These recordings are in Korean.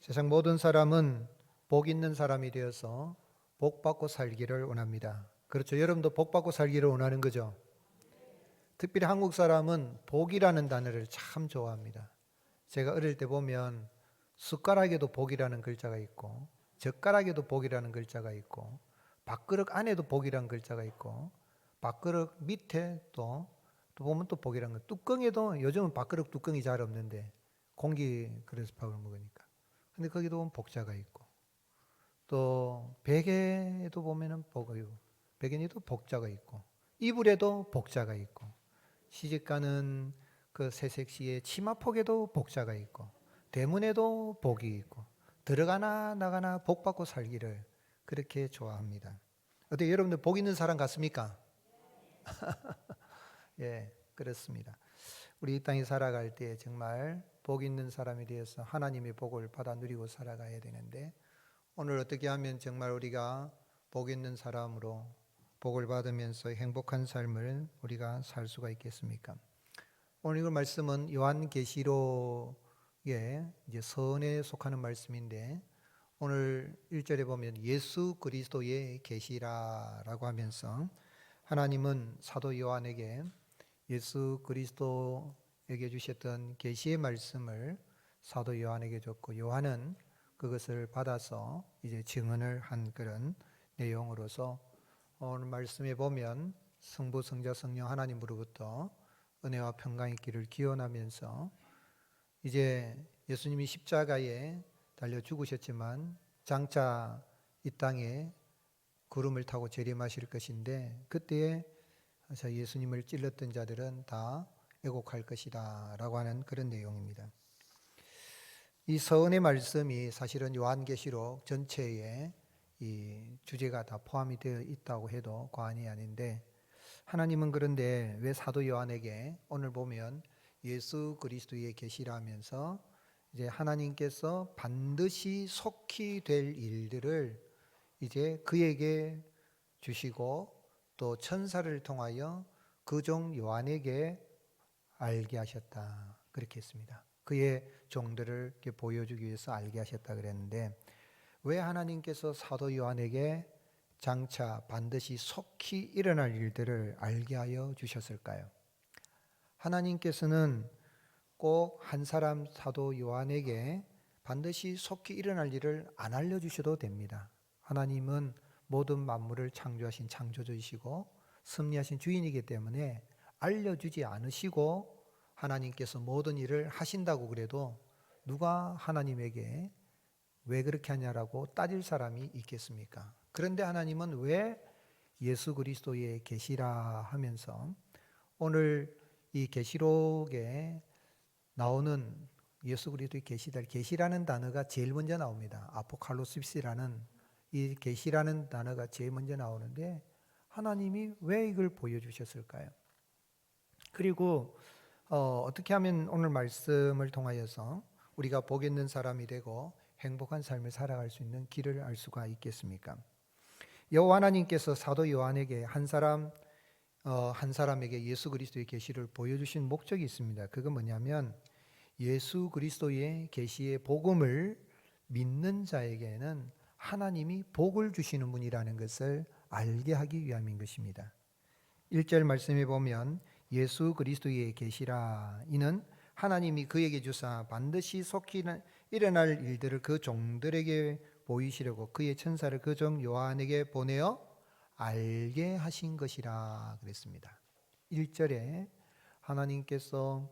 세상 모든 사람은 복 있는 사람이 되어서 복 받고 살기를 원합니다. 그렇죠. 여러분도 복 받고 살기를 원하는 거죠. 특별히 한국 사람은 복이라는 단어를 참 좋아합니다. 제가 어릴 때 보면 숟가락에도 복이라는 글자가 있고 젓가락에도 복이라는 글자가 있고 밥그릇 안에도 복이라는 글자가 있고 밥그릇 밑에 또 보면 또 복이라는 거. 뚜껑에도 요즘은 밥그릇 뚜껑이 잘 없는데 공기 그래서 밥을 먹으니까. 근데 거기도 보면 복자가 있고 또 베개에도 보면은 복이고 베개에도 복자가 있고 이불에도 복자가 있고 시집가는 그 새색시의 치마폭에도 복자가 있고 대문에도 복이 있고 들어가나 나가나 복 받고 살기를 그렇게 좋아합니다. 어때 여러분들 복 있는 사람 같습니까? 예, 그렇습니다. 우리 이 땅에 살아갈 때 정말 복 있는 사람이 되어서 하나님의 복을 받아 누리고 살아가야 되는데 오늘 어떻게 하면 정말 우리가 복 있는 사람으로 복을 받으면서 행복한 삶을 우리가 살 수가 있겠습니까? 오늘 이 말씀은 요한계시록의 이제 서원에 속하는 말씀인데 오늘 1절에 보면 예수 그리스도의 계시라라고 하면서 하나님은 사도 요한에게 예수 그리스도에게 주셨던 계시의 말씀을 사도 요한에게 줬고 요한은 그것을 받아서 이제 증언을 한 그런 내용으로서 오늘 말씀에 보면 성부 성자 성령 하나님으로부터 은혜와 평강이 있기를 기원하면서 이제 예수님이 십자가에 달려 죽으셨지만 장차 이 땅에 구름을 타고 재림하실 것인데 그때에 예수님을 찔렀던 자들은 다 애곡할 것이다 라고 하는 그런 내용입니다. 이 서언의 말씀이 사실은 요한계시록 전체에 이 주제가 다 포함이 되어 있다고 해도 과언이 아닌데 하나님은 그런데 왜 사도 요한에게 오늘 보면 예수 그리스도의 계시라면서 이제 하나님께서 반드시 속히 될 일들을 이제 그에게 주시고 또 천사를 통하여 그 종 요한에게 알게 하셨다. 그렇게 했습니다. 그의 종들을 이렇게 보여주기 위해서 알게 하셨다 그랬는데 왜 하나님께서 사도 요한에게 장차 반드시 속히 일어날 일들을 알게 하여 주셨을까요? 하나님께서는 꼭 한 사람 사도 요한에게 반드시 속히 일어날 일을 안 알려주셔도 됩니다. 하나님은 모든 만물을 창조하신 창조주이시고 섭리하신 주인이기 때문에 알려주지 않으시고 하나님께서 모든 일을 하신다고 그래도 누가 하나님에게 왜 그렇게 하냐라고 따질 사람이 있겠습니까? 그런데 하나님은 왜 예수 그리스도의 계시라 하면서 오늘 이 계시록에 나오는 예수 그리스도의 계시라는 단어가 제일 먼저 나옵니다. 아포칼로시스라는 이 계시라는 단어가 제일 먼저 나오는데 하나님이 왜 이걸 보여주셨을까요? 그리고 어떻게 하면 오늘 말씀을 통하여서 우리가 복 있는 사람이 되고 행복한 삶을 살아갈 수 있는 길을 알 수가 있겠습니까? 여호와 하나님께서 사도 요한에게 한 사람에게 예수 그리스도의 계시를 보여주신 목적이 있습니다. 그건 뭐냐면 예수 그리스도의 계시의 복음을 믿는 자에게는 하나님이 복을 주시는 분이라는 것을 알게 하기 위함인 것입니다. 1절 말씀에 보면 예수 그리스도의 계시라 이는 하나님이 그에게 주사 반드시 속히 일어날 일들을 그 종들에게 보이시려고 그의 천사를 그 종 요한에게 보내어 알게 하신 것이라 그랬습니다. 1절에 하나님께서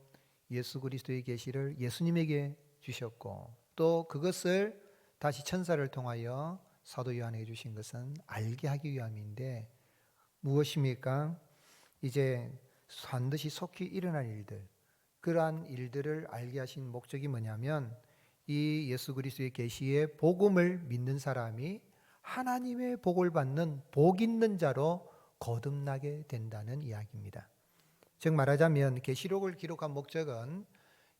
예수 그리스도의 계시를 예수님에게 주셨고 또 그것을 다시 천사를 통하여 사도 요한에게 주신 것은 알게 하기 위함인데 무엇입니까? 이제 반드시 속히 일어날 일들, 그러한 일들을 알게 하신 목적이 뭐냐면 이 예수 그리스도의 계시의 복음을 믿는 사람이 하나님의 복을 받는 복 있는 자로 거듭나게 된다는 이야기입니다. 즉 말하자면 계시록을 기록한 목적은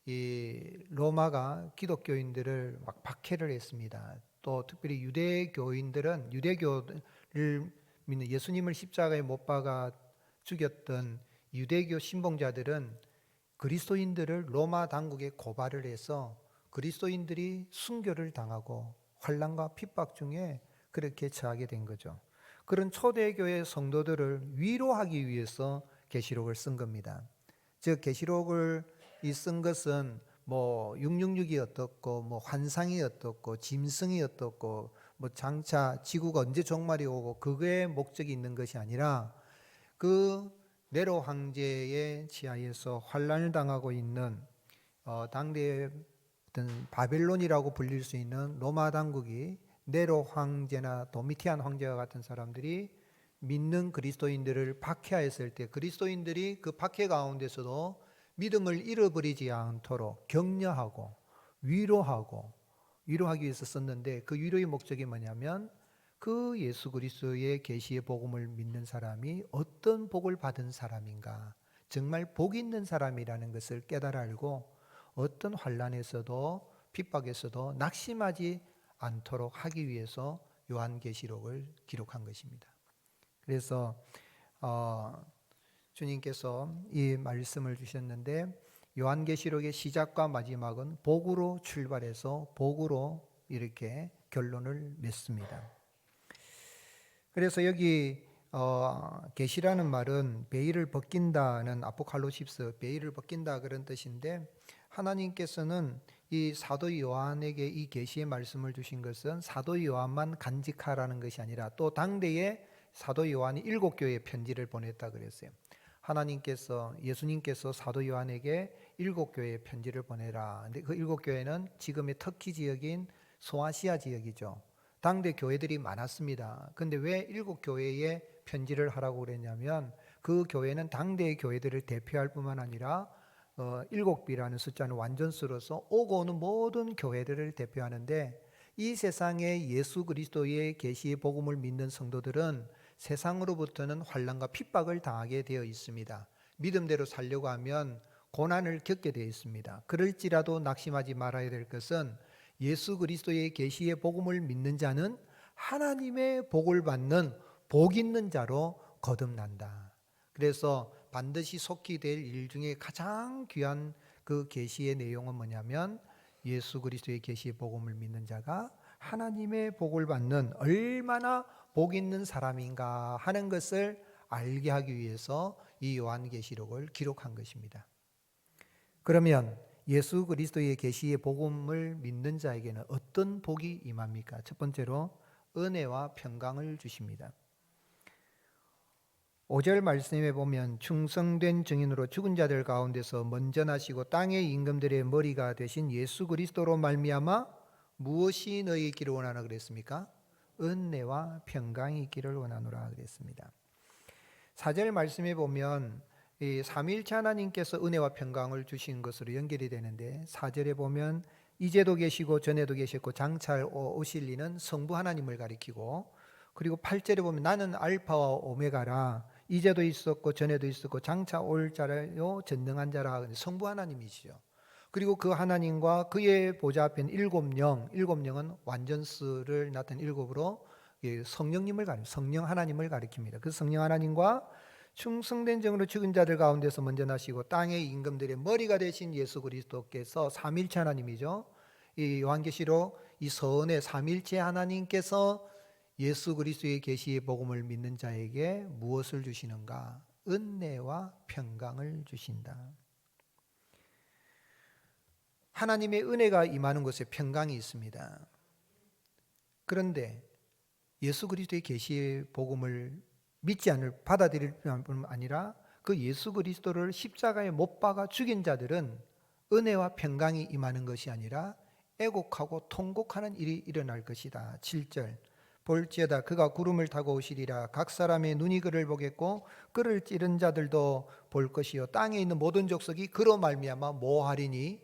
이 로마가 기독교인들을 막 박해를 했습니다. 또 특별히 유대교인들은 유대교를 믿는 예수님을 십자가에 못 박아 죽였던 유대교 신봉자들은 그리스도인들을 로마 당국에 고발을 해서 그리스도인들이 순교를 당하고 환난과 핍박 중에 그렇게 처하게 된 거죠. 그런 초대교회 성도들을 위로하기 위해서 계시록을 쓴 겁니다. 즉 계시록을 쓴 것은 뭐 666이 어떻고 뭐 환상이 어떻고 짐승이 어떻고 뭐 장차 지구가 언제 종말이 오고 그거에 목적이 있는 것이 아니라 그 네로 황제의 지하에서 환란을 당하고 있는 당대의 어떤 바벨론이라고 불릴 수 있는 로마 당국이 네로 황제나 도미티안 황제와 같은 사람들이 믿는 그리스도인들을 박해하였을 때 그리스도인들이 그 박해 가운데서도 믿음을 잃어버리지 않도록 격려하고 위로하기 위해서 썼는데 그 위로의 목적이 뭐냐면 그 예수 그리스도의 계시의 복음을 믿는 사람이 어떤 복을 받은 사람인가, 정말 복 있는 사람이라는 것을 깨달아 알고 어떤 환난에서도 핍박에서도 낙심하지 않도록 하기 위해서 요한계시록을 기록한 것입니다. 그래서 주님께서 이 말씀을 주셨는데 요한계시록의 시작과 마지막은 복으로 출발해서 복으로 이렇게 결론을 맺습니다. 그래서 여기 계시라는 말은 베일을 벗긴다는 아포칼립스 베일을 벗긴다 그런 뜻인데 하나님께서는 이 사도 요한에게 이 계시의 말씀을 주신 것은 사도 요한만 간직하라는 것이 아니라 또 당대에 사도 요한이 7교회에 편지를 보냈다 그랬어요. 하나님께서 예수님께서 사도 요한에게 7교회에 편지를 보내라. 근데 그 7교회는 지금의 터키 지역인 소아시아 지역이죠. 당대 교회들이 많았습니다. 근데 왜 7교회에 편지를 하라고 그랬냐면 그 교회는 당대의 교회들을 대표할 뿐만 아니라 7이라는 숫자는 완전수로서 오고 오는 모든 교회들을 대표하는데 이 세상에 예수 그리스도의 계시의 복음을 믿는 성도들은 세상으로부터는 환난과 핍박을 당하게 되어 있습니다. 믿음대로 살려고 하면 고난을 겪게 되어 있습니다. 그럴지라도 낙심하지 말아야 될 것은 예수 그리스도의 계시의 복음을 믿는 자는 하나님의 복을 받는 복 있는 자로 거듭난다. 그래서 반드시 속히 될 일 중에 가장 귀한 그 계시의 내용은 뭐냐면 예수 그리스도의 계시의 복음을 믿는 자가 하나님의 복을 받는 얼마나 복 있는 사람인가 하는 것을 알게 하기 위해서 이 요한계시록을 기록한 것입니다. 그러면 예수 그리스도의 계시의 복음을 믿는 자에게는 어떤 복이 임합니까? 첫 번째로 은혜와 평강을 주십니다. 5절 말씀에 보면 충성된 증인으로 죽은 자들 가운데서 먼저 나시고 땅의 임금들의 머리가 되신 예수 그리스도로 말미암아 무엇이 너희 있기를 원하나 그랬습니까? 은혜와 평강이 있기를 원하노라 그랬습니다. 4절 말씀에 보면 이 삼위일체 하나님께서 은혜와 평강을 주신 것으로 연결이 되는데 4절에 보면 이제도 계시고 전에도 계셨고 장차 오실 이는 성부 하나님을 가리키고 그리고 8절에 보면 나는 알파와 오메가라 이제도 있었고 전에도 있었고 장차 올 자라요 전능한 자라 성부 하나님이시죠. 그리고 그 하나님과 그의 보좌 앞에는 일곱 영은 완전수를 나타낸 일곱으로 성령님을 성령 하나님을 가리킵니다. 그 성령 하나님과 충성된 정으로 죽은 자들 가운데서 먼저 나시고 땅의 임금들의 머리가 되신 예수 그리스도께서 삼위일체 하나님이죠. 이 요한계시록 이 서원의 삼위일체 하나님께서 예수 그리스도의 계시의 복음을 믿는 자에게 무엇을 주시는가? 은혜와 평강을 주신다. 하나님의 은혜가 임하는 곳에 평강이 있습니다. 그런데 예수 그리스도의 계시의 복음을 믿지 않을 받아들일 뿐만 아니라 그 예수 그리스도를 십자가에 못 박아 죽인 자들은 은혜와 평강이 임하는 것이 아니라 애곡하고 통곡하는 일이 일어날 것이다. 7절 볼지어다 그가 구름을 타고 오시리라 각 사람의 눈이 그를 보겠고 그를 찌른 자들도 볼 것이요 땅에 있는 모든 족속이 그로 말미암아 뭐하리니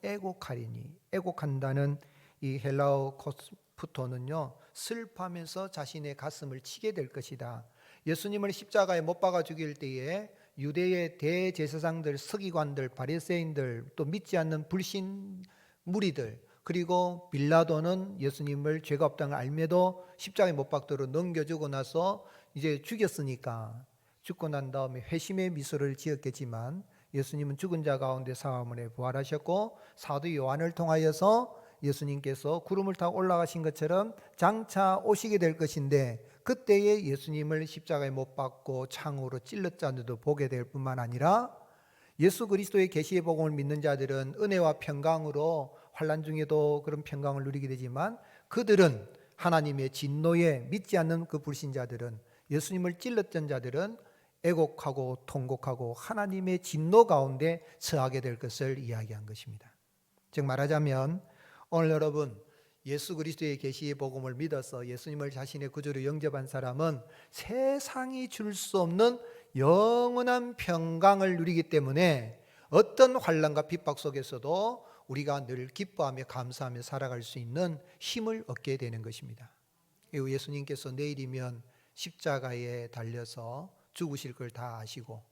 애곡하리니. 애곡한다는 이 헬라어 코스푸토는요 슬퍼하면서 자신의 가슴을 치게 될 것이다. 예수님을 십자가에 못 박아 죽일 때에 유대의 대제사장들, 서기관들, 바리새인들, 또 믿지 않는 불신 무리들, 그리고 빌라도는 예수님을 죄가 없다는 걸 알매도 십자가에 못 박도록 넘겨주고 나서 이제 죽였으니까 죽고 난 다음에 회심의 미소를 지었겠지만 예수님은 죽은 자 가운데 사흘 부활하셨고 사도 요한을 통하여서 예수님께서 구름을 타고 올라가신 것처럼 장차 오시게 될 것인데, 그때에 예수님을 십자가에 못 박고 창으로 찔렀 자들도 보게 될 뿐만 아니라 예수 그리스도의 계시의 복음을 믿는 자들은 은혜와 평강으로 환난 중에도 그런 평강을 누리게 되지만, 그들은 하나님의 진노에 믿지 않는 그 불신자들은, 예수님을 찔렀던 자들은 애곡하고 통곡하고 하나님의 진노 가운데 처하게 될 것을 이야기한 것입니다. 즉 말하자면 오늘 여러분 예수 그리스도의 계시의 복음을 믿어서 예수님을 자신의 구주로 영접한 사람은 세상이 줄 수 없는 영원한 평강을 누리기 때문에 어떤 환난과 핍박 속에서도 우리가 늘 기뻐하며 감사하며 살아갈 수 있는 힘을 얻게 되는 것입니다. 예수님께서 내일이면 십자가에 달려서 죽으실 걸 다 아시고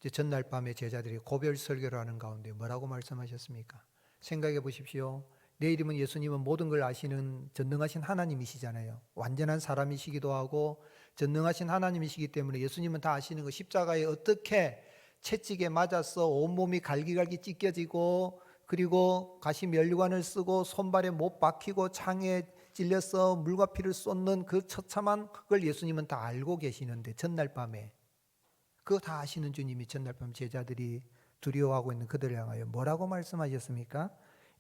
이제 전날 밤에 제자들이 고별 설교를 하는 가운데 뭐라고 말씀하셨습니까? 생각해 보십시오. 내일이면 예수님은 모든 걸 아시는 전능하신 하나님이시잖아요. 완전한 사람이시기도 하고 전능하신 하나님이시기 때문에 예수님은 다 아시는 거, 십자가에 어떻게 채찍에 맞아서 온몸이 갈기갈기 찢겨지고 그리고 가시 면류관을 쓰고 손발에 못 박히고 창에 찔려서 물과 피를 쏟는 그 처참한 걸 예수님은 다 알고 계시는데, 전날 밤에 그거 다 아시는 주님이 전날 밤 제자들이 두려워하고 있는 그들을 향하여 뭐라고 말씀하셨습니까?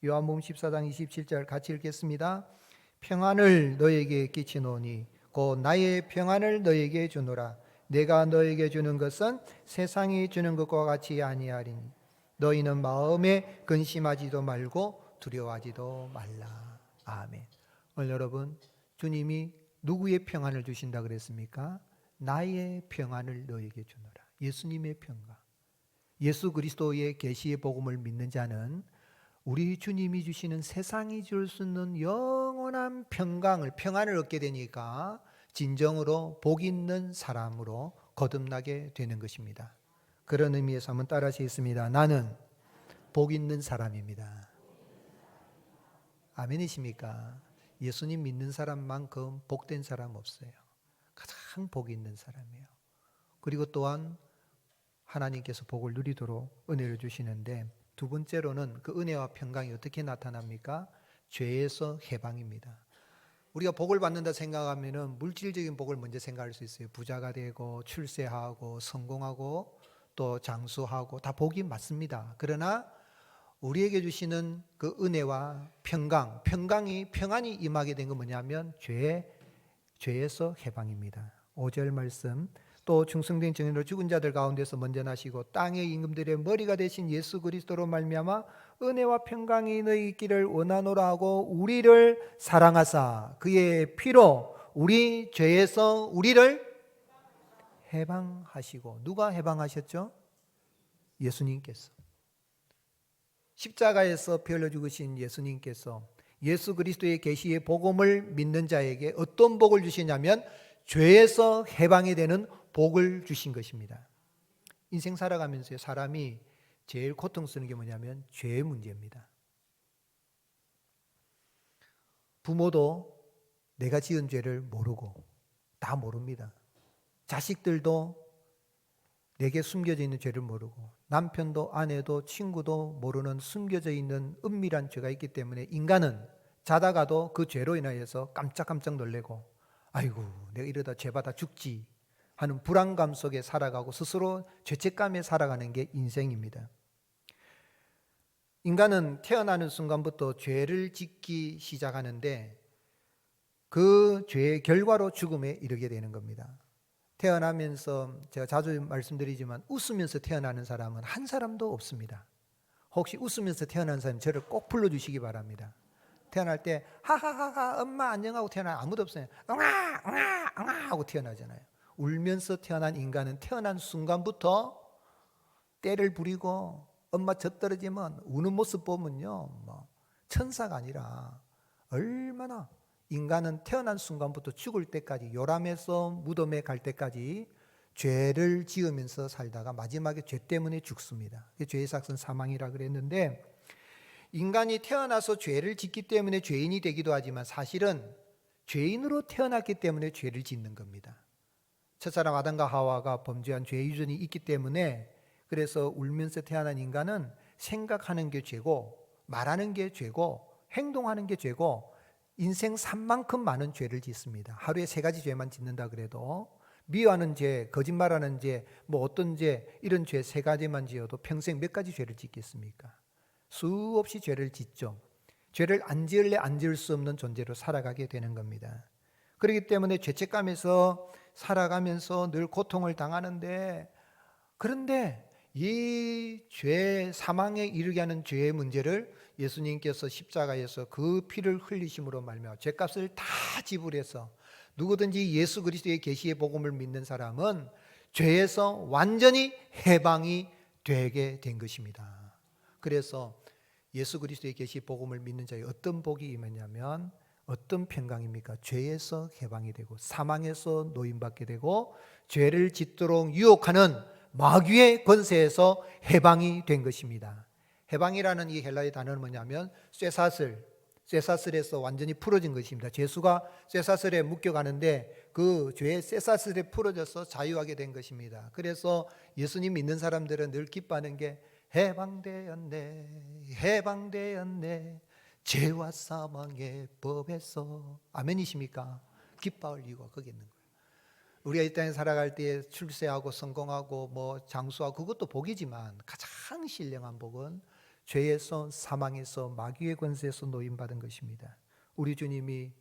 요한복음 14장 27절 같이 읽겠습니다. 평안을 너에게 끼치노니 곧 나의 평안을 너에게 주노라. 내가 너에게 주는 것은 세상이 주는 것과 같이 아니하리니 너희는 마음에 근심하지도 말고 두려워하지도 말라. 아멘. 오늘 여러분, 주님이 누구의 평안을 주신다 그랬습니까? 나의 평안을 너에게 주노라. 예수님의 평강. 예수 그리스도의 계시의 복음을 믿는 자는 우리 주님이 주시는 세상이 줄 수 있는 영원한 평안을 얻게 되니까 진정으로 복 있는 사람으로 거듭나게 되는 것입니다. 그런 의미에서 한번 따라하시겠습니다. 나는 복 있는 사람입니다. 아멘이십니까? 예수님 믿는 사람만큼 복된 사람 없어요. 가장 복 있는 사람이에요. 그리고 또한 하나님께서 복을 누리도록 은혜를 주시는데, 두 번째로는 그 은혜와 평강이 어떻게 나타납니까? 죄에서 해방입니다. 우리가 복을 받는다 생각하면 물질적인 복을 먼저 생각할 수 있어요. 부자가 되고 출세하고 성공하고 또 장수하고 다 복이 맞습니다. 그러나 우리에게 주시는 그 은혜와 평안이 임하게 된 건 뭐냐면 죄에서 해방입니다. 5절 말씀, 또 충성된 증인으로 죽은 자들 가운데서 먼저 나시고 땅의 임금들의 머리가 되신 예수 그리스도로 말미암아 은혜와 평강이 너희 있기를 원하노라 하고 우리를 사랑하사 그의 피로 우리 죄에서 우리를 해방하시고. 누가 해방하셨죠? 예수님께서. 십자가에서 피 흘려 죽으신 예수님께서 예수 그리스도의 계시의 복음을 믿는 자에게 어떤 복을 주시냐면 죄에서 해방이 되는 복을 주신 것입니다. 인생 살아가면서 사람이 제일 고통스러운 게 뭐냐면 죄의 문제입니다. 부모도 내가 지은 죄를 모르고 다 모릅니다. 자식들도 내게 숨겨져 있는 죄를 모르고, 남편도 아내도 친구도 모르는 숨겨져 있는 은밀한 죄가 있기 때문에 인간은 자다가도 그 죄로 인하여서 깜짝깜짝 놀래고 아이고 내가 이러다 죄받아 죽지 하는 불안감 속에 살아가고 스스로 죄책감에 살아가는 게 인생입니다. 인간은 태어나는 순간부터 죄를 짓기 시작하는데 그 죄의 결과로 죽음에 이르게 되는 겁니다. 태어나면서 제가 자주 말씀드리지만 웃으면서 태어나는 사람은 한 사람도 없습니다. 혹시 웃으면서 태어난 사람 저를 꼭 불러주시기 바랍니다. 태어날 때 하하하하 엄마 안녕하고 태어나는 아무도 없어요. 응아 응아 응아 하고 태어나잖아요. 울면서 태어난 인간은 태어난 순간부터 떼를 부리고 엄마 젖떨어지면 우는 모습 보면요 뭐 천사가 아니라 얼마나, 인간은 태어난 순간부터 죽을 때까지 요람에서 무덤에 갈 때까지 죄를 지으면서 살다가 마지막에 죄 때문에 죽습니다. 죄의 삭은 사망이라 그랬는데, 인간이 태어나서 죄를 짓기 때문에 죄인이 되기도 하지만 사실은 죄인으로 태어났기 때문에 죄를 짓는 겁니다. 첫사람 아담과 하와가 범죄한 죄의 유전이 있기 때문에 그래서 울면서 태어난 인간은 생각하는 게 죄고, 말하는 게 죄고, 행동하는 게 죄고, 인생 산만큼 많은 죄를 짓습니다. 하루에 3가지 죄만 짓는다 그래도, 미워하는 죄, 거짓말하는 죄, 뭐 어떤 죄, 이런 죄 3가지만 지어도 평생 몇 가지 죄를 짓겠습니까? 수없이 죄를 짓죠. 죄를 안 지을래 안 지을 수 없는 존재로 살아가게 되는 겁니다. 그렇기 때문에 죄책감에서 살아가면서 늘 고통을 당하는데, 그런데 이 죄, 사망에 이르게 하는 죄의 문제를 예수님께서 십자가에서 그 피를 흘리심으로 말미암아 죄값을 다 지불해서, 누구든지 예수 그리스도의 계시의 복음을 믿는 사람은 죄에서 완전히 해방이 되게 된 것입니다. 그래서 예수 그리스도의 계시 복음을 믿는 자에 어떤 복이 임했냐면, 어떤 평강입니까? 죄에서 해방이 되고, 사망에서 노임받게 되고, 죄를 짓도록 유혹하는 마귀의 권세에서 해방이 된 것입니다. 해방이라는 이 헬라의 단어는 뭐냐면 쇠사슬에서 완전히 풀어진 것입니다. 죄수가 쇠사슬에 묶여가는데 그 죄의 쇠사슬에 풀어져서 자유하게 된 것입니다. 그래서 예수님 믿는 사람들은 늘 기뻐하는 게 해방되었네, 해방되었네, 죄와 사망의 법에서. 아멘이십니까? 기뻐할 이유가 거기 있는 거예요. 우리가 이 땅에 살아갈 때 출세하고 성공하고 뭐 장수하고 그것도 복이지만, 가장 신령한 복은 죄에서, 사망에서, 마귀의 권세에서 노임받은 것입니다. 우리 주님이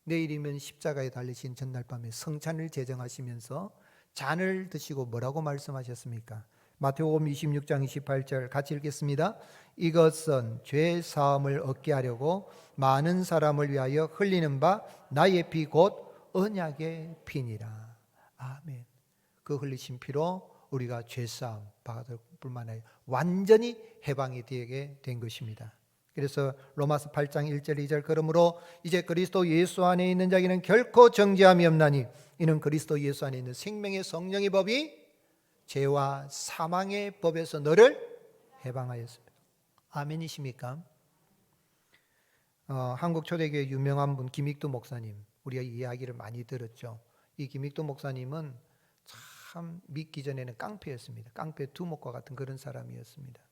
내일이면 십자가에 달리신 전날 밤에 성찬을 제정하시면서 잔을 드시고 뭐라고 말씀하셨습니까? 마태복음 26장 28절 같이 읽겠습니다. 이것은 죄 사함을 얻게 하려고 많은 사람을 위하여 흘리는 바 나의 피 곧 언약의 피니라. 아멘. 그 흘리신 피로 우리가 죄사함 받을 뿐만 아니라 완전히 해방이 되게 된 것입니다. 그래서 로마서 8장 1절 2절 그러므로 이제 그리스도 예수 안에 있는 자에게는 결코 정죄함이 없나니 이는 그리스도 예수 안에 있는 생명의 성령의 법이 죄와 사망의 법에서 너를 해방하였습니다. 아멘이십니까? 한국 초대교회 유명한 분 김익두 목사님, 우리가 이 이야기를 많이 들었죠. 이 김익두 목사님은 참 믿기 전에는 깡패였습니다. 깡패 두목과 같은 그런 사람이었습니다.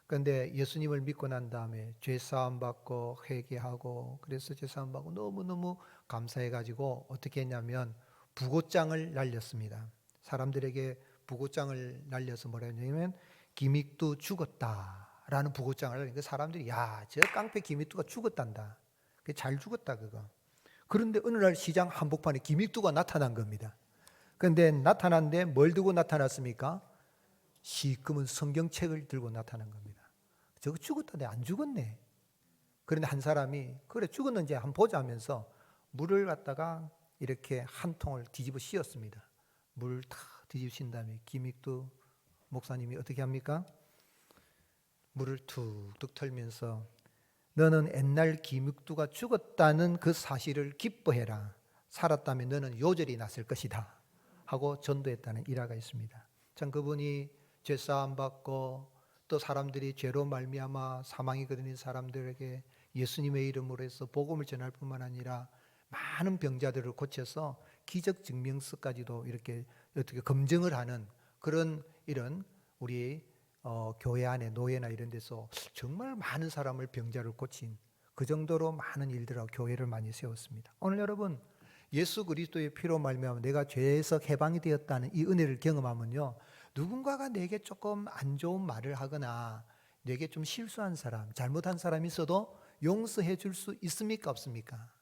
그런데 예수님을 믿고 난 다음에 죄사함 받고 회개하고, 그래서 죄사함 받고 너무너무 감사해가지고 어떻게 했냐면 부고장을 날렸습니다. 사람들에게 부고장을 날려서 뭐라 했냐면 김익두 죽었다라는 부고장을 날리니까 사람들이 야, 저 깡패 김익두가 죽었단다. 잘 죽었다 그거. 그런데 어느 날 시장 한복판에 김익두가 나타난 겁니다. 그런데 나타났는데 뭘 들고 나타났습니까? 시커먼 성경책을 들고 나타난 겁니다. 저거 죽었다네, 안 죽었네. 그런데 한 사람이 그래 죽었는지 한번 보자 하면서 물을 갖다가 이렇게 한 통을 뒤집어 씌웠습니다. 물 다 뒤집으신 다음에 김익두 목사님이 어떻게 합니까? 물을 툭툭 털면서 너는 옛날 김익두가 죽었다는 그 사실을 기뻐해라. 살았다면 너는 요절이 났을 것이다 하고 전도했다는 일화가 있습니다. 참 그분이 죄사함 받고 또 사람들이 죄로 말미암아 사망이 그르는 사람들에게 예수님의 이름으로 해서 복음을 전할 뿐만 아니라 많은 병자들을 고쳐서 기적 증명서까지도 이렇게 어떻게 검증을 하는 그런 이런 우리 교회 안에 노예나 이런 데서 정말 많은 사람을 병자를 고친 그 정도로 많은 일들하고 교회를 많이 세웠습니다. 오늘 여러분 예수 그리스도의 피로 말미암아 내가 죄에서 해방이 되었다는 이 은혜를 경험하면요, 누군가가 내게 조금 안 좋은 말을 하거나 내게 좀 실수한 사람, 잘못한 사람이 있어도 용서해 줄 수 있습니까? 없습니까?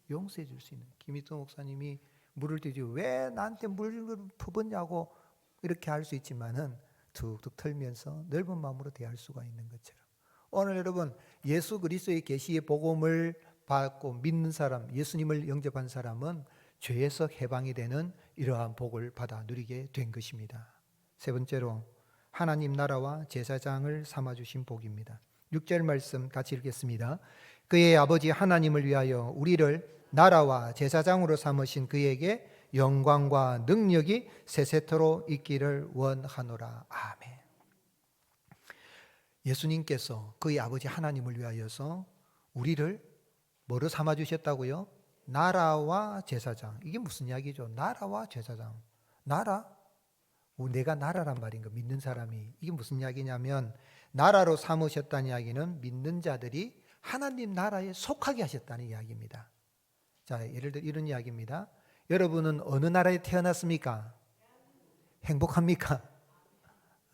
용서해 줄 수 있는. 김익두 목사님이 물을 뒤지고 왜 나한테 물을 퍼붓냐고 이렇게 할 수 있지만은 툭툭 털면서 넓은 마음으로 대할 수가 있는 것처럼 오늘 여러분 예수 그리스도의 계시의 복음을 받고 믿는 사람, 예수님을 영접한 사람은 죄에서 해방이 되는 이러한 복을 받아 누리게 된 것입니다. 세 번째로 하나님 나라와 제사장을 삼아주신 복입니다. 6절 말씀 같이 읽겠습니다. 그의 아버지 하나님을 위하여 우리를 나라와 제사장으로 삼으신 그에게 영광과 능력이 세세토록 있기를 원하노라. 아멘. 예수님께서 그의 아버지 하나님을 위하여서 우리를 뭐로 삼아주셨다고요? 나라와 제사장. 이게 무슨 이야기죠? 나라와 제사장. 나라? 내가 나라란 말인 거, 믿는 사람이. 이게 무슨 이야기냐면 나라로 삼으셨다는 이야기는 믿는 자들이 하나님 나라에 속하게 하셨다는 이야기입니다. 자, 예를 들어 이런 이야기입니다. 여러분은 어느 나라에 태어났습니까? 행복합니까?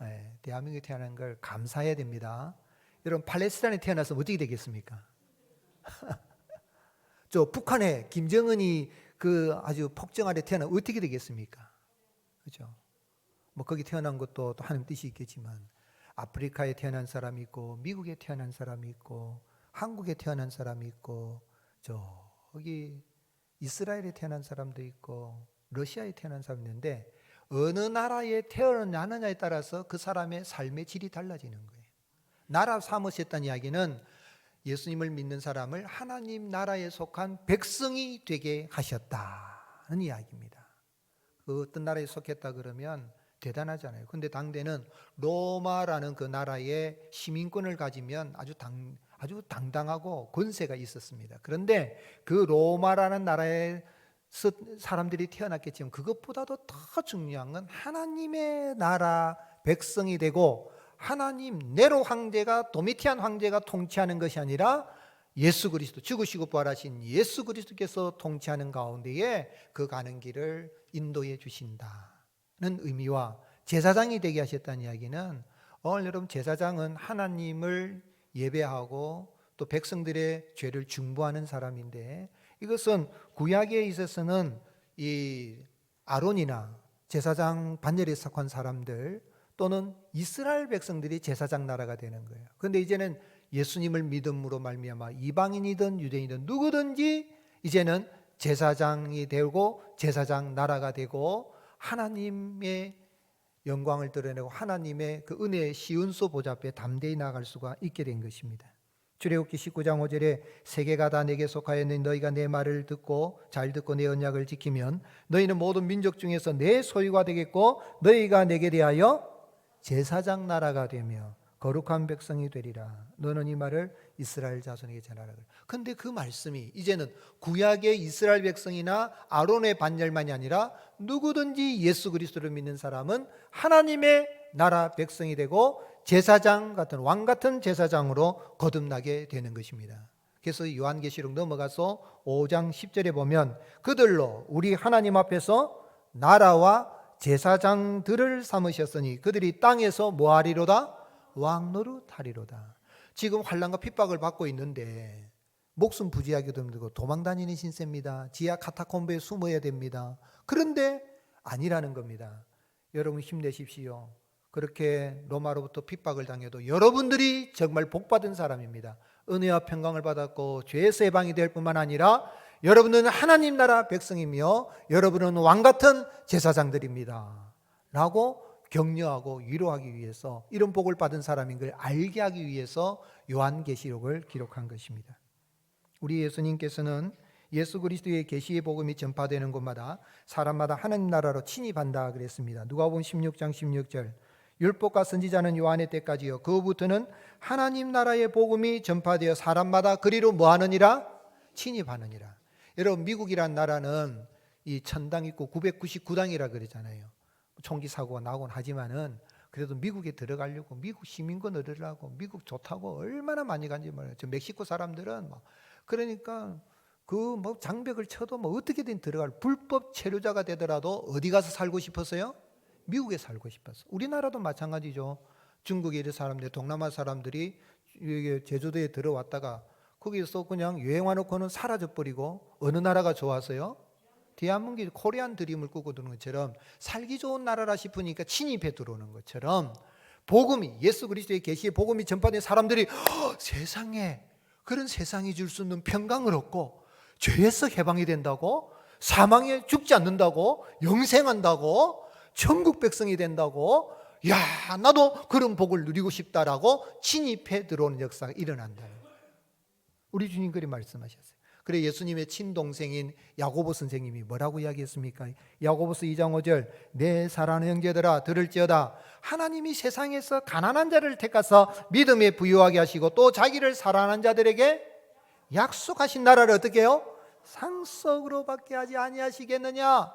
네, 대한민국에 태어난 걸 감사해야 됩니다. 여러분 팔레스타인에 태어났으면 어떻게 되겠습니까? 저 북한에 김정은이 그 아주 폭정 아래 태어나면 어떻게 되겠습니까? 그죠? 뭐 거기 태어난 것도 또 하나님 뜻이 있겠지만 아프리카에 태어난 사람이 있고 미국에 태어난 사람이 있고 한국에 태어난 사람이 있고 저기 이스라엘에 태어난 사람도 있고 러시아에 태어난 사람도 있는데 어느 나라에 태어나느냐에 따라서 그 사람의 삶의 질이 달라지는 거예요. 나라 삼으셨다는 이야기는 예수님을 믿는 사람을 하나님 나라에 속한 백성이 되게 하셨다는 이야기입니다. 그 어떤 나라에 속했다 그러면 대단하잖아요. 근데 당대는 로마라는 그 나라의 시민권을 가지면 아주 당당하고 권세가 있었습니다. 그런데 그 로마라는 나라에 사람들이 태어났겠지만 그것보다도 더 중요한 건 하나님의 나라 백성이 되고 하나님 네로 황제가 도미티안 황제가 통치하는 것이 아니라 예수 그리스도 죽으시고 부활하신 예수 그리스도께서 통치하는 가운데에 그 가는 길을 인도해 주신다는 의미와 제사장이 되게 하셨다는 이야기는 오늘 여러분 제사장은 하나님을 예배하고 또 백성들의 죄를 중보하는 사람인데 이것은 구약에 있어서는 이 아론이나 제사장 반열에 속한 사람들 또는 이스라엘 백성들이 제사장 나라가 되는 거예요. 그런데 이제는 예수님을 믿음으로 말미암아 이방인이든 유대인이든 누구든지 이제는 제사장이 되고 제사장 나라가 되고 하나님의 영광을 드러내고 하나님의 그 은혜의 시은소 보좌 앞에 담대히 나아갈 수가 있게 된 것입니다. 출애굽기 19장 5절에 세계가 다 내게 속하였느니 너희가 내 말을 듣고 잘 듣고 내 언약을 지키면 너희는 모든 민족 중에서 내 소유가 되겠고 너희가 내게 대하여 제사장 나라가 되며 거룩한 백성이 되리라. 너는 이 말을 이스라엘 자손에게 전하라. 그런데 그 말씀이 이제는 구약의 이스라엘 백성이나 아론의 반열만이 아니라 누구든지 예수 그리스도를 믿는 사람은 하나님의 나라 백성이 되고 제사장 같은 왕 같은 제사장으로 거듭나게 되는 것입니다. 그래서 요한계시록 넘어가서 5장 10절에 보면 그들로 우리 하나님 앞에서 나라와 제사장들을 삼으셨으니 그들이 땅에서 뭐하리로다? 왕노릇하리로다. 지금 환난과 핍박을 받고 있는데 목숨 부지하기도 힘들고 도망다니는 신세입니다. 지하 카타콤베에 숨어야 됩니다. 그런데 아니라는 겁니다. 여러분 힘내십시오. 그렇게 로마로부터 핍박을 당해도 여러분들이 정말 복받은 사람입니다. 은혜와 평강을 받았고 죄에서 해방이 될 뿐만 아니라 여러분은 하나님 나라 백성이며 여러분은 왕같은 제사장들입니다 라고 격려하고 위로하기 위해서 이런 복을 받은 사람인 걸 알게 하기 위해서 요한계시록을 기록한 것입니다. 우리 예수님께서는 예수 그리스도의 계시의 복음이 전파되는 곳마다 사람마다 하나님 나라로 침입한다 그랬습니다. 누가복음 16장 16절 율법과 선지자는 요한의 때까지요 그후부터는 하나님 나라의 복음이 전파되어 사람마다 그리로 뭐하느니라? 침입하느니라. 여러분 미국이란 나라는 이 천당 있고 999당이라 그러잖아요. 총기 사고가 나곤 하지만은 그래도 미국에 들어가려고 미국 시민권 얻으려고 미국 좋다고 얼마나 많이 간지 몰라요. 저 멕시코 사람들은 뭐 그러니까 그 뭐 장벽을 쳐도 뭐 어떻게든 들어갈 불법 체류자가 되더라도 어디 가서 살고 싶었어요? 미국에 살고 싶었어. 우리나라도 마찬가지죠. 중국에 있는 사람들, 동남아 사람들이 제주도에 들어왔다가 거기서 그냥 유행해놓고는 사라져버리고 어느 나라가 좋아서요? 대한민국이 코리안 드림을 꾸고 드는 것처럼 살기 좋은 나라라 싶으니까 침입해 들어오는 것처럼 복음이 예수 그리스도의 계시의 복음이 전파된 사람들이 세상에 그런 세상이 줄 수 있는 평강을 얻고 죄에서 해방이 된다고 사망에 죽지 않는다고 영생한다고 천국 백성이 된다고 야 나도 그런 복을 누리고 싶다라고 침입해 들어오는 역사가 일어난다. 우리 주님 그리 말씀하셨어요. 그래 예수님의 친동생인 야고보 선생님이 뭐라고 이야기했습니까? 야고보서 2장 5절 내 사랑하는 형제들아 들을지어다 하나님이 세상에서 가난한 자를 택하사 믿음에 부유하게 하시고 또 자기를 사랑하는 자들에게 약속하신 나라를 어떻게 해요? 상속으로 받게 하지 아니하시겠느냐.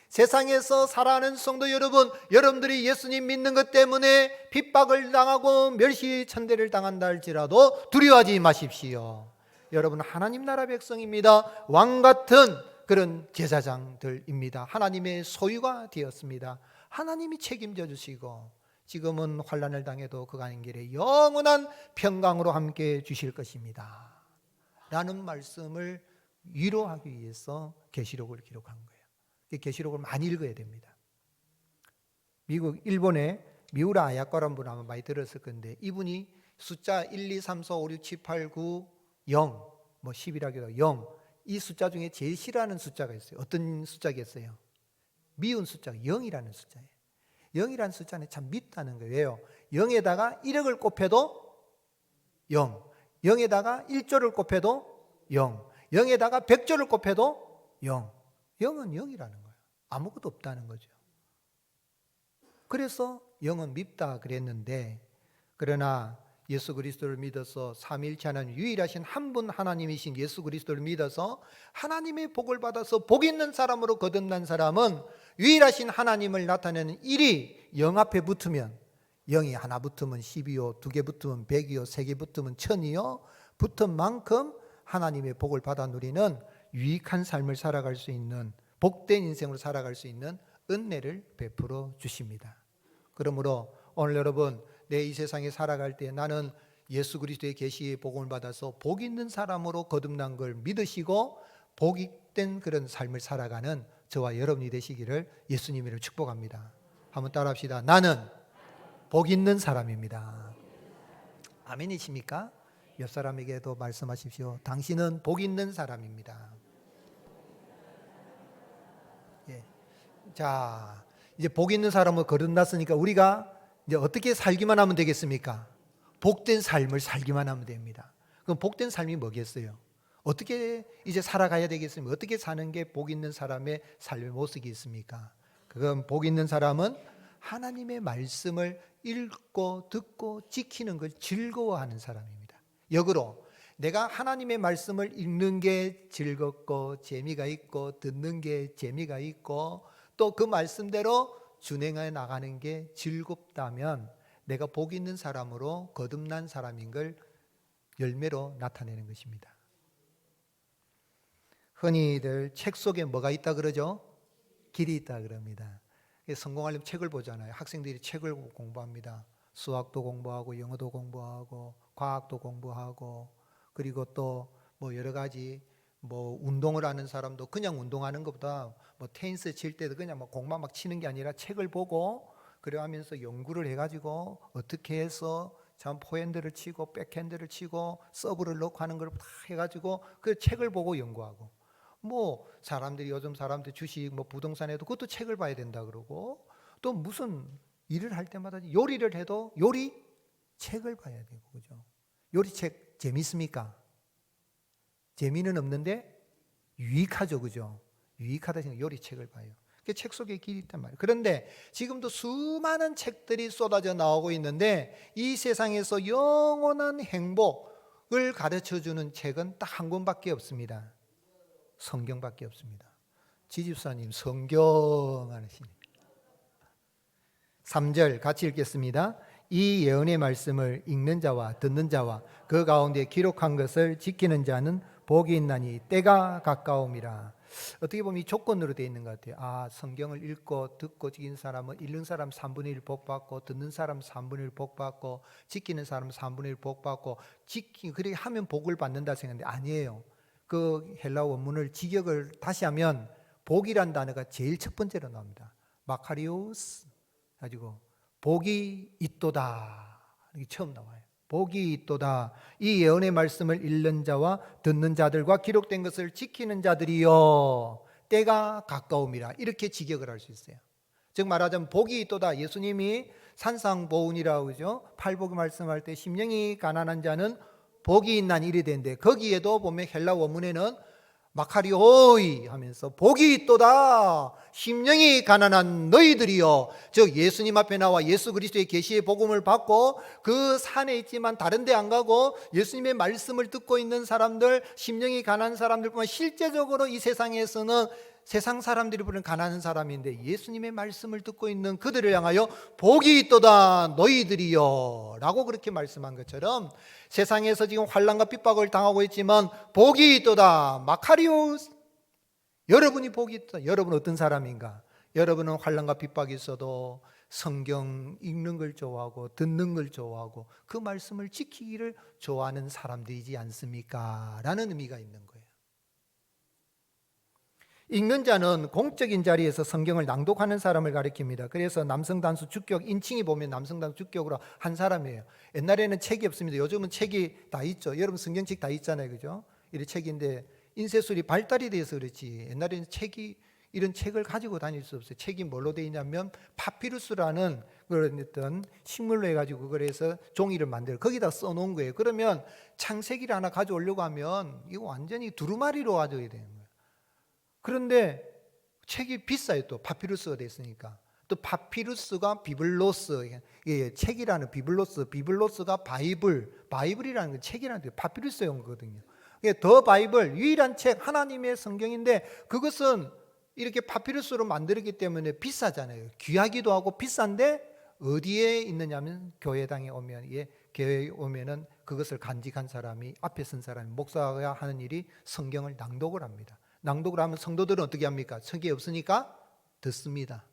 세상에서 살아가는 성도 여러분, 여러분들이 예수님 믿는 것 때문에 핍박을 당하고 멸시천대를 당한다 할지라도 두려워하지 마십시오. 여러분 하나님 나라 백성입니다. 왕같은 그런 제사장들입니다. 하나님의 소유가 되었습니다. 하나님이 책임져 주시고 지금은 환난을 당해도 그 가는 길에 영원한 평강으로 함께 주실 것입니다 라는 말씀을 위로하기 위해서 계시록을 기록한 거예요. 계시록을 많이 읽어야 됩니다. 일본의 미우라 아야코라는 분 아마 많이 들었을 건데, 이분이 숫자 1, 2, 3, 4, 5, 6, 7, 8, 9, 0, 뭐 10이라기도 0, 이 숫자 중에 제일 싫어하는 숫자가 있어요. 어떤 숫자겠어요? 미운 숫자가 0이라는 숫자예요. 0이라는 숫자는 참 밉다는 거예요. 왜요? 0에다가 1억을 곱해도 0, 0에다가 1조를 곱해도 0, 0에다가 100조를 곱해도 0. 0은 0이라는 거예요. 아무것도 없다는 거죠. 그래서 0은 밉다 그랬는데, 그러나 예수 그리스도를 믿어서 삼위일체 하나님 유일하신 한 분 하나님이신 예수 그리스도를 믿어서 하나님의 복을 받아서 복 있는 사람으로 거듭난 사람은 유일하신 하나님을 나타내는 1이 0 앞에 붙으면, 0이 하나 붙으면 10이요, 2개 붙으면 100이요, 3개 붙으면 1000이요, 붙은 만큼 하나님의 복을 받아 누리는 유익한 삶을 살아갈 수 있는, 복된 인생으로 살아갈 수 있는 은혜를 베풀어 주십니다. 그러므로 오늘 여러분, 내 이 세상에 살아갈 때 나는 예수 그리스도의 계시의 복음을 받아서 복 있는 사람으로 거듭난 걸 믿으시고 복된 그런 삶을 살아가는 저와 여러분이 되시기를 예수님으로 축복합니다. 한번 따라합시다. 나는 복 있는 사람입니다. 아멘이십니까? 옆 사람에게도 말씀하십시오. 당신은 복 있는 사람입니다. 예. 자, 이제 복 있는 사람으로 거듭났으니까 우리가 이제 어떻게 살기만 하면 되겠습니까? 복된 삶을 살기만 하면 됩니다. 그럼 복된 삶이 뭐겠어요? 어떻게 이제 살아가야 되겠습니까? 어떻게 사는 게 복 있는 사람의 삶의 모습이겠습니까? 그건 복 있는 사람은 하나님의 말씀을 읽고 듣고 지키는 걸 즐거워하는 사람입니다. 역으로 내가 하나님의 말씀을 읽는 게 즐겁고 재미가 있고 듣는 게 재미가 있고 또 그 말씀대로 준행해 나가는 게 즐겁다면 내가 복 있는 사람으로 거듭난 사람인 걸 열매로 나타내는 것입니다. 흔히들 책 속에 뭐가 있다 그러죠? 길이 있다 그럽니다. 성공하려면 책을 보잖아요. 학생들이 책을 공부합니다. 수학도 공부하고 영어도 공부하고 과학도 공부하고, 그리고 또 뭐 여러 가지 뭐 운동을 하는 사람도 그냥 운동하는 것보다 뭐 테니스 칠 때도 그냥 막 공만 막 치는 게 아니라 책을 보고 그래 하면서 연구를 해가지고 어떻게 해서 참 포핸드를 치고 백핸드를 치고 서브를 넣고 하는 걸 다 해가지고 그 책을 보고 연구하고, 뭐 사람들이 요즘 사람들 주식 뭐 부동산에도 그것도 책을 봐야 된다 그러고, 또 무슨 일을 할 때마다 요리를 해도 요리 책을 봐야 되고, 그죠? 요리책 재밌습니까? 재미는 없는데 유익하죠, 그죠? 유익하다 생각 요리책을 봐요. 책 속에 길이 있단 말이에요. 그런데 지금도 수많은 책들이 쏟아져 나오고 있는데 이 세상에서 영원한 행복을 가르쳐주는 책은 딱 한 권밖에 없습니다. 성경밖에 없습니다. 지집사님 성경 하시네. 3절 같이 읽겠습니다. 이 예언의 말씀을 읽는 자와 듣는 자와 그 가운데 기록한 것을 지키는 자는 복이 있나니 때가 가까움이라. 어떻게 보면 이 조건으로 되어 있는 것 같아요. 성경을 읽고 듣고 지키는 사람은 읽는 사람 3분의 1 복받고, 듣는 사람 3분의 1 복받고, 지키는 사람 3분의 1 복받고, 그렇게 하면 복을 받는다 생각하는데 아니에요. 그 헬라 원문을 직역을 다시 하면 복이란 단어가 제일 첫 번째로 나옵니다. 마카리오스 가지고 복이 있도다, 이게 처음 나와요. 복이 있도다. 이 예언의 말씀을 읽는 자와 듣는 자들과 기록된 것을 지키는 자들이요 때가 가까움이라, 이렇게 직역을 할 수 있어요. 즉 말하자면 복이 있도다. 예수님이 산상보훈이라고 그러죠. 팔복을 말씀할 때 심령이 가난한 자는 복이 있나니 이래 되는데, 거기에도 보면 헬라 원문에는 마카리오이 하면서 복이 있도다 심령이 가난한 너희들이여, 즉 예수님 앞에 나와 예수 그리스도의 계시의 복음을 받고 그 산에 있지만 다른 데 안 가고 예수님의 말씀을 듣고 있는 사람들, 심령이 가난한 사람들뿐만 실제적으로 이 세상에서는 세상 사람들이 부르는 가난한 사람인데 예수님의 말씀을 듣고 있는 그들을 향하여 복이 있도다 너희들이여 라고 그렇게 말씀한 것처럼 세상에서 지금 환난과 핍박을 당하고 있지만 복이 있도다 마카리오스, 여러분이 복이 있다. 여러분은 어떤 사람인가? 여러분은 환난과 핍박이 있어도 성경 읽는 걸 좋아하고 듣는 걸 좋아하고 그 말씀을 지키기를 좋아하는 사람들이지 않습니까? 라는 의미가 있는 거예요. 읽는 자는 공적인 자리에서 성경을 낭독하는 사람을 가리킵니다. 그래서 남성 단수 주격, 인칭이 보면 남성 단수 주격으로 한 사람이에요. 옛날에는 책이 없습니다. 요즘은 책이 다 있죠. 여러분 성경책 다 있잖아요. 그죠? 이런 책인데 인쇄술이 발달이 돼서 그렇지 옛날에는 책이 이런 책을 가지고 다닐 수 없어요. 책이 뭘로 되어 있냐면 파피루스라는 그런 어떤 식물로 해가지고 그래서 종이를 만들어 거기다 써놓은 거예요. 그러면 창세기를 하나 가져오려고 하면 이거 완전히 두루마리로 가져야 되는 거예요. 그런데 책이 비싸요. 또 파피루스가 됐으니까. 또 파피루스가 비블로스, 책이라는 비블로스가 바이블이라는 건 책이라는 뜻, 파피루스의 거거든요. 더 바이블, 유일한 책, 하나님의 성경인데 그것은 이렇게 파피루스로 만들었기 때문에 비싸잖아요. 귀하기도 하고 비싼데 어디에 있느냐면 교회당에 오면, 교회에 오면은 그것을 간직한 사람이, 앞에 선 사람이, 목사가 하는 일이 성경을 낭독을 합니다. 낭독을 하면 성도들은 어떻게 합니까? 책이 없으니까 듣습니다.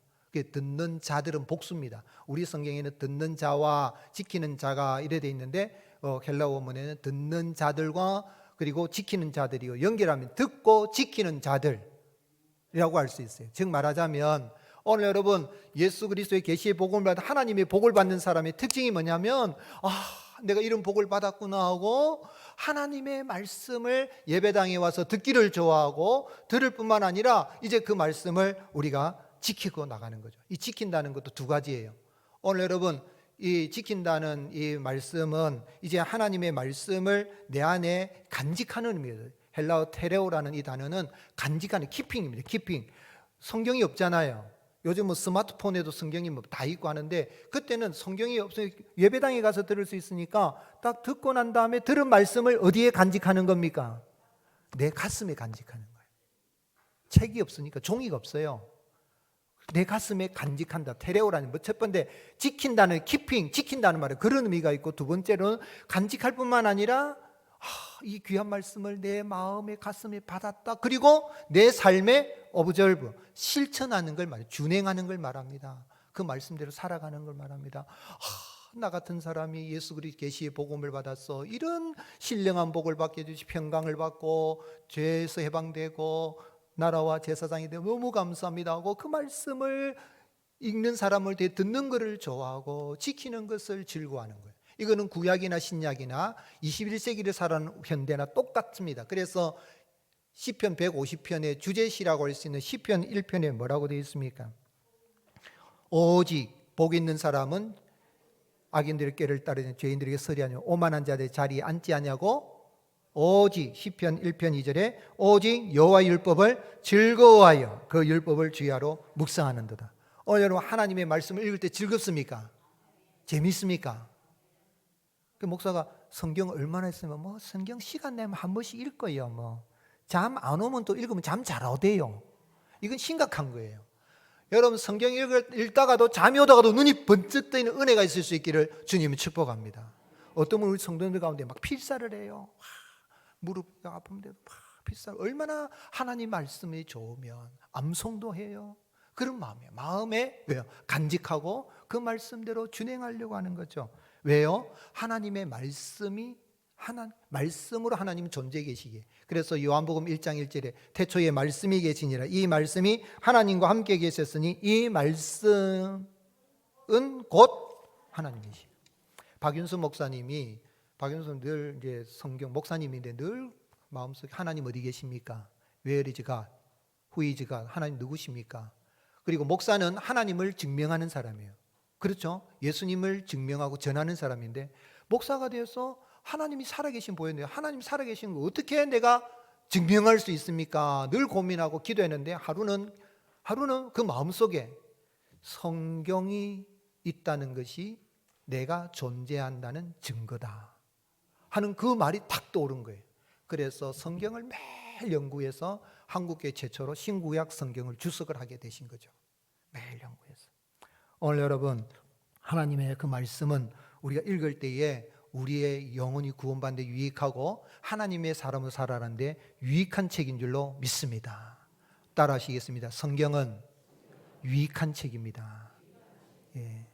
듣는 자들은 복수입니다. 우리 성경에는 듣는 자와 지키는 자가 이래 돼 있는데 헬라어 원문에는 듣는 자들과 그리고 지키는 자들이요, 연결하면 듣고 지키는 자들이라고 할 수 있어요. 즉 말하자면 오늘 여러분 예수 그리스도의 계시의 복음을 받아 하나님의 복을 받는 사람의 특징이 뭐냐면 내가 이런 복을 받았구나 하고 하나님의 말씀을 예배당에 와서 듣기를 좋아하고 들을 뿐만 아니라 이제 그 말씀을 우리가 지키고 나가는 거죠. 이 지킨다는 것도 두 가지예요. 오늘 여러분 이 지킨다는 이 말씀은 이제 하나님의 말씀을 내 안에 간직하는 의미예요. 헬라어 테레오라는 이 단어는 간직하는, 키핑입니다. 키핑. 성경이 없잖아요. 요즘 뭐 스마트폰에도 성경이 뭐 다 있고 하는데 그때는 성경이 없어요. 예배당에 가서 들을 수 있으니까 딱 듣고 난 다음에 들은 말씀을 어디에 간직하는 겁니까? 내 가슴에 간직하는 거예요. 책이 없으니까, 종이가 없어요. 내 가슴에 간직한다. 테레오라는 첫 번째 지킨다는, 키핑, 지킨다는 말은 그런 의미가 있고, 두 번째로는 간직할 뿐만 아니라 이 귀한 말씀을 내 마음의 가슴에 받았다. 그리고 내 삶의 오브절브, 실천하는 걸 말해요. 준행하는 걸 말합니다. 그 말씀대로 살아가는 걸 말합니다. 나 같은 사람이 예수 그리스도 계시의 복음을 받았어. 이런 신령한 복을 받게 해주시, 평강을 받고 죄에서 해방되고 나라와 제사장이 되고 너무 감사합니다 하고 그 말씀을 읽는 사람을 듣는 것을 좋아하고 지키는 것을 즐거워하는 거예요. 이거는 구약이나 신약이나 21세기를 살아가는 현대나 똑같습니다. 그래서 시편 150편의 주제시라고 할 수 있는 시편 1편에 뭐라고 되어 있습니까? 오직 복 있는 사람은 악인들의 꾀를 따르는 죄인들에게 서리하며 오만한 자들의 자리에 앉지 아니하고, 오직 시편 1편 2절에 오직 여호와의 율법을 즐거워하여 그 율법을 주야로 묵상하는도다. 여러분 하나님의 말씀을 읽을 때 즐겁습니까? 재밌습니까? 그 목사가 성경 얼마나 했으면 뭐 성경 시간 내면 한 번씩 읽어요. 뭐 잠 안 오면 또 읽으면 잠 잘 오대요. 이건 심각한 거예요. 여러분 성경 읽다가도 잠이 오다가도 눈이 번쩍 뜨이는 은혜가 있을 수 있기를 주님이 축복합니다. 어떤 분 우리 성도들 가운데 막 필사를 해요. 무릎가 아픈데도 막 필사를, 얼마나 하나님 말씀이 좋으면 암송도 해요. 그런 마음이에요. 마음에 왜요? 간직하고 그 말씀대로 준행하려고 하는 거죠. 왜요? 하나님의 말씀으로 하나님 존재해 계시기에. 그래서 요한복음 1장 1절에 태초에 말씀이 계시니라. 이 말씀이 하나님과 함께 계셨으니 이 말씀은 곧 하나님이시. 박윤수 목사님이, 박윤수 늘 이제 성경 목사님인데 늘 마음속에 하나님 어디 계십니까? Where is God? Who is God? 하나님 누구십니까? 그리고 목사는 하나님을 증명하는 사람이에요. 그렇죠? 예수님을 증명하고 전하는 사람인데 목사가 되어서 하나님이 살아계신 보였네요. 하나님 살아계신 거 어떻게 내가 증명할 수 있습니까? 늘 고민하고 기도했는데 하루는 그 마음속에 성경이 있다는 것이 내가 존재한다는 증거다 하는 그 말이 탁 떠오른 거예요. 그래서 성경을 매일 연구해서 한국계 최초로 신구약 성경을 주석을 하게 되신 거죠. 매일 연구해서. 오늘 여러분, 하나님의 그 말씀은 우리가 읽을 때에 우리의 영혼이 구원받는 데 유익하고 하나님의 사람을 살아가는 데 유익한 책인 줄로 믿습니다. 따라 하시겠습니다. 성경은 유익한 책입니다. 예.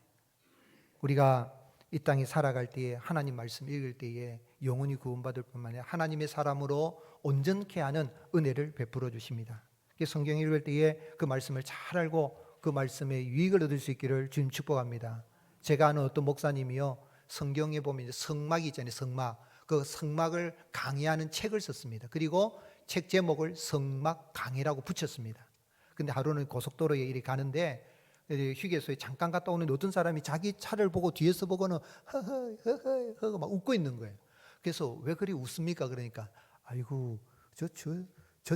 우리가 이 땅에 살아갈 때에 하나님 말씀 읽을 때에 영혼이 구원받을 뿐만 아니라 하나님의 사람으로 온전케 하는 은혜를 베풀어 주십니다. 성경 읽을 때에 그 말씀을 잘 알고 그 말씀에 유익을 얻을 수 있기를 주님 축복합니다. 제가 아는 어떤 목사님이요, 성경에 보면 성막 있잖아요. 성막. 그 성막을 강의하는 책을 썼습니다. 그리고 책 제목을 성막 강의라고 붙였습니다. 근데 하루는 고속도로에 이리 가는데 휴게소에 잠깐 갔다 오는데 어떤 사람이 자기 차를 보고 뒤에서 보고는 허허 막 웃고 있는 거예요. 그래서 왜 그리 웃습니까? 그러니까 아이고 저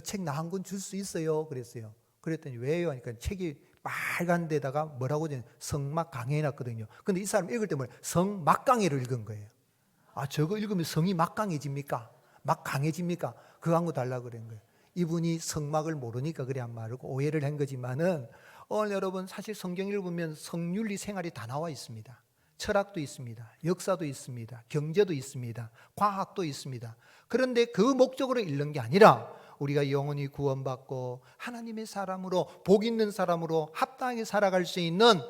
책 나 한 권 줄 수 있어요? 그랬어요. 그랬더니 왜요? 하니까 책이 빨간 데다가 뭐라고 되냐, 성막 강해 놨거든요. 근데 이 사람 읽을 때 뭐예요? 성막 강해를 읽은 거예요. 아, 저거 읽으면 성이 막 강해집니까? 막 강해집니까? 그거 한 거 달라고 그런 거예요. 이분이 성막을 모르니까 그래 한 말이고 오해를 한 거지만은, 오늘 여러분 사실 성경 읽으면 성윤리 생활이 다 나와 있습니다. 철학도 있습니다. 역사도 있습니다. 경제도 있습니다. 과학도 있습니다. 그런데 그 목적으로 읽는 게 아니라 우리가 영원히 구원받고 하나님의 사람으로, 복 있는 사람으로 합당하게 살아갈 수 있는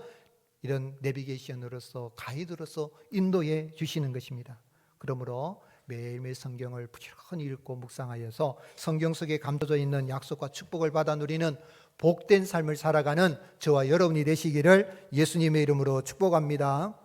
이런 내비게이션으로서, 가이드로서 인도해 주시는 것입니다. 그러므로 매일매일 성경을 부지런히 읽고 묵상하여서 성경 속에 감춰져 있는 약속과 축복을 받아 누리는 복된 삶을 살아가는 저와 여러분이 되시기를 예수님의 이름으로 축복합니다.